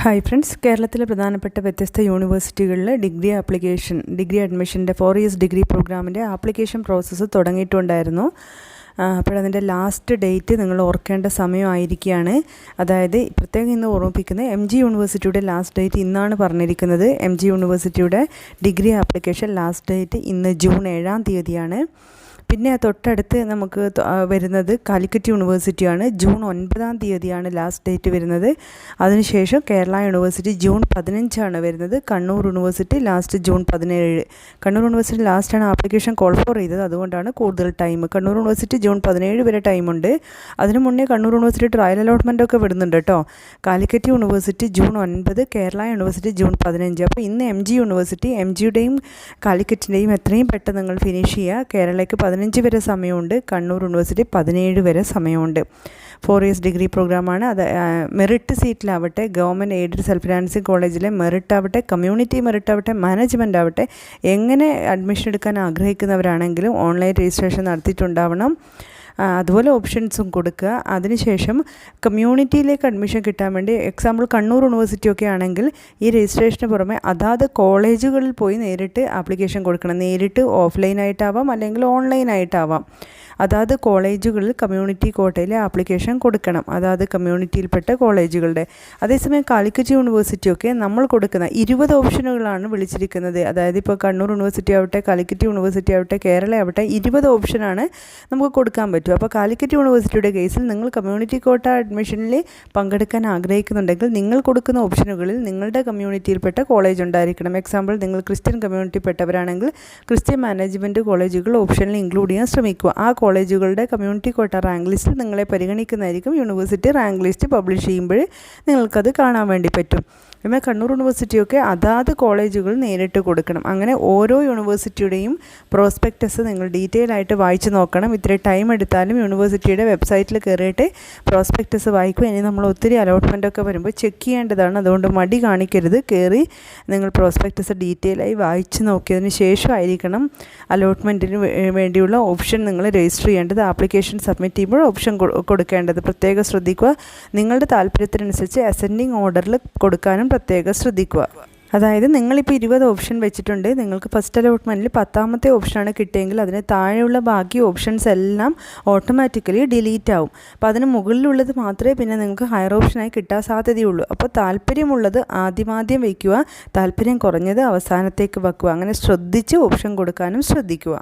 Hi friends, കേരളത്തിലെ പ്രധാനപ്പെട്ട വ്യത്യസ്ത യൂണിവേഴ്സിറ്റികളിൽ ഡിഗ്രി അഡ്മിഷൻ്റെ 4 ഇയേഴ്സ് ഡിഗ്രി പ്രോഗ്രാമിൻ്റെ ആപ്ലിക്കേഷൻ പ്രോസസ്സ് തുടങ്ങിയിട്ടുണ്ടായിരുന്നു. അപ്പോഴതിൻ്റെ ലാസ്റ്റ് ഡേറ്റ് നിങ്ങൾ ഓർക്കേണ്ട സമയമായിരിക്കുകയാണ്. അതായത് പ്രത്യേകം ഇന്ന് ഓർമ്മിപ്പിക്കുന്നത് MG യൂണിവേഴ്സിറ്റിയുടെ ലാസ്റ്റ് ഡേറ്റ് ഇന്നാണ് പറഞ്ഞിരിക്കുന്നത്. MG യൂണിവേഴ്സിറ്റിയുടെ ഡിഗ്രി ആപ്ലിക്കേഷൻ ലാസ്റ്റ് ഡേറ്റ് ഇന്ന് ജൂൺ 7-ാം തീയതിയാണ്. പിന്നെ തൊട്ടടുത്ത് നമുക്ക് വരുന്നത് കാലിക്കറ്റ് യൂണിവേഴ്സിറ്റിയാണ്. ജൂൺ 9-ാം തീയതിയാണ് ലാസ്റ്റ് ഡേറ്റ് വരുന്നത്. അതിനുശേഷം കേരള യൂണിവേഴ്സിറ്റി ജൂൺ 15-ആണ് വരുന്നത്. Kannur university last June 17. Kannur university ലാസ്റ്റാണ് ആപ്ലിക്കേഷൻ കോൾ ഫോർ ചെയ്തത്, അതുകൊണ്ടാണ് കൂടുതൽ ടൈം. കണ്ണൂർ യൂണിവേഴ്സിറ്റി ജൂൺ 17 വരെ ടൈമുണ്ട്. അതിനു മുന്നേ കണ്ണൂർ യൂണിവേഴ്സിറ്റി ട്രയൽ അലോട്ട്മെൻ്റ് ഒക്കെ വിടുന്നുണ്ട് കേട്ടോ. Calicut university June 9, Kerala university June 15. അപ്പോൾ ഇന്ന് MG യൂണിവേഴ്സിറ്റി MGയുടെയും കാലിക്കറ്റിൻ്റെയും എത്രയും പെട്ടെന്ന് നിങ്ങൾ ഫിനിഷ് ചെയ്യുക. കേരളയ്ക്ക് 15 വരെ സമയമുണ്ട്, കണ്ണൂർ യൂണിവേഴ്സിറ്റി 17 വരെ സമയമുണ്ട്. 4 ഇയേഴ്സ് ഡിഗ്രി പ്രോഗ്രാമാണ്. അത് മെറിറ്റ് സീറ്റിലാവട്ടെ, ഗവൺമെൻറ് എയ്ഡഡ് സെൽഫ് ഫിനാൻസിങ് കോളേജിലെ മെറിറ്റ് ആവട്ടെ, കമ്മ്യൂണിറ്റി മെറിറ്റ് ആവട്ടെ, മാനേജ്മെൻ്റ് ആവട്ടെ, എങ്ങനെ അഡ്മിഷൻ എടുക്കാൻ ആഗ്രഹിക്കുന്നവരാണെങ്കിലും ഓൺലൈൻ രജിസ്ട്രേഷൻ നടത്തിയിട്ടുണ്ടാവണം. അതുപോലെ ഓപ്ഷൻസും കൊടുക്കുക. അതിനുശേഷം കമ്മ്യൂണിറ്റിയിലേക്ക് അഡ്മിഷൻ കിട്ടാൻ വേണ്ടി, എക്സാമ്പിൾ കണ്ണൂർ യൂണിവേഴ്സിറ്റിയൊക്കെ ആണെങ്കിൽ ഈ രജിസ്ട്രേഷന് പുറമെ അതാത് കോളേജുകളിൽ പോയി നേരിട്ട് ആപ്ലിക്കേഷൻ കൊടുക്കണം. നേരിട്ട് ഓഫ്ലൈനായിട്ടാവാം അല്ലെങ്കിൽ ഓൺലൈനായിട്ടാവാം. അതാത് കോളേജുകളിൽ കമ്മ്യൂണിറ്റി കോട്ടയിൽ ആപ്ലിക്കേഷൻ കൊടുക്കണം, അതാത് കമ്മ്യൂണിറ്റിയിൽപ്പെട്ട കോളേജുകളുടെ. അതേസമയം കാലിക്കറ്റ് യൂണിവേഴ്സിറ്റിയൊക്കെ നമ്മൾ കൊടുക്കുന്ന 20 ഓപ്ഷനുകളാണ് വിളിച്ചിരിക്കുന്നത്. അതായത് ഇപ്പോൾ കണ്ണൂർ യൂണിവേഴ്സിറ്റി ആവട്ടെ, കാലിക്കറ്റ് യൂണിവേഴ്സിറ്റി ആവട്ടെ, കേരള ആവട്ടെ, 20 ഓപ്ഷനാണ് നമുക്ക് കൊടുക്കാൻ പറ്റും. അപ്പോൾ കാലിക്കറ്റ് യൂണിവേഴ്സിറ്റിയുടെ കേസിൽ നിങ്ങൾ കമ്മ്യൂണിറ്റി കോട്ട അഡ്മിഷനിൽ പങ്കെടുക്കാൻ ആഗ്രഹിക്കുന്നുണ്ടെങ്കിൽ നിങ്ങൾ കൊടുക്കുന്ന ഓപ്ഷനുകളിൽ നിങ്ങളുടെ കമ്മ്യൂണിറ്റിയിൽപ്പെട്ട കോളേജ് ഉണ്ടായിരിക്കണം. എക്സാമ്പിൾ, നിങ്ങൾ ക്രിസ്ത്യൻ കമ്മ്യൂണിറ്റിപ്പെട്ടവരാണെങ്കിൽ ക്രിസ്ത്യൻ മാനേജ്മെൻറ്റ് കോളേജുകൾ ഓപ്ഷനിൽ ഇൻക്ലൂഡ് ചെയ്യാൻ ശ്രമിക്കുക. ആ കോളേജുകളുടെ കമ്മ്യൂണിറ്റി കോട്ട റാങ്ക് ലിസ്റ്റിൽ നിങ്ങളെ പരിഗണിക്കുന്നതായിരിക്കും. യൂണിവേഴ്സിറ്റി റാങ്ക് ലിസ്റ്റ് പബ്ലിഷ് ചെയ്യുമ്പോൾ നിങ്ങൾക്കത് കാണാൻ വേണ്ടി പറ്റും. എന്നാൽ കണ്ണൂർ യൂണിവേഴ്സിറ്റിയൊക്കെ അതാത് കോളേജുകൾ നേരിട്ട് കൊടുക്കണം. അങ്ങനെ ഓരോ യൂണിവേഴ്സിറ്റിയുടെയും പ്രോസ്പെക്ടസ് നിങ്ങൾ ഡീറ്റെയിൽ ആയിട്ട് വായിച്ച് നോക്കണം. ഇത്ര ടൈം എടുത്താലും യൂണിവേഴ്സിറ്റിയുടെ വെബ്സൈറ്റിൽ കയറിയിട്ട് പ്രോസ്പെക്ടസ് വായിക്കും. ഇനി നമ്മൾ ഒത്തിരി അലോട്ട്മെൻറ്റൊക്കെ വരുമ്പോൾ ചെക്ക് ചെയ്യേണ്ടതാണ്, അതുകൊണ്ട് മടി കാണിക്കരുത്. കയറി നിങ്ങൾ പ്രോസ്പെക്ടസ് ഡീറ്റെയിലായി വായിച്ച് നോക്കിയതിന് ശേഷമായിരിക്കണം അലോട്ട്മെൻറ്റിന് വേണ്ടിയുള്ള ഓപ്ഷൻ നിങ്ങൾ രജിസ്റ്റർ ചെയ്യേണ്ടത്. ആപ്ലിക്കേഷൻ സബ്മിറ്റ് ചെയ്യുമ്പോൾ ഓപ്ഷൻ കൊടുക്കേണ്ടത് പ്രത്യേകം ശ്രദ്ധിക്കുക. നിങ്ങളുടെ താല്പര്യത്തിനനുസരിച്ച് അസെൻഡിങ് ഓർഡറിൽ കൊടുക്കാനും പ്രത്യേകം ശ്രദ്ധിക്കുക. അതായത് നിങ്ങളിപ്പോൾ 20 ഓപ്ഷൻ വെച്ചിട്ടുണ്ട്. നിങ്ങൾക്ക് ഫസ്റ്റ് അലോട്ട്മെൻറ്റിൽ 10ാമത്തെ ഓപ്ഷനാണ് കിട്ടിയെങ്കിൽ അതിന് താഴെയുള്ള ബാക്കി ഓപ്ഷൻസ് എല്ലാം ഓട്ടോമാറ്റിക്കലി ഡിലീറ്റ് ആവും. അപ്പോൾ അതിന് മുകളിലുള്ളത് മാത്രമേ പിന്നെ നിങ്ങൾക്ക് ഹയർ ഓപ്ഷനായി കിട്ടാൻ സാധ്യതയുള്ളൂ. അപ്പോൾ താല്പര്യമുള്ളത് ആദ്യം വയ്ക്കുക, താല്പര്യം കുറഞ്ഞത് അവസാനത്തേക്ക് വെക്കുക. അങ്ങനെ ശ്രദ്ധിച്ച് ഓപ്ഷൻ കൊടുക്കാനും ശ്രദ്ധിക്കുക.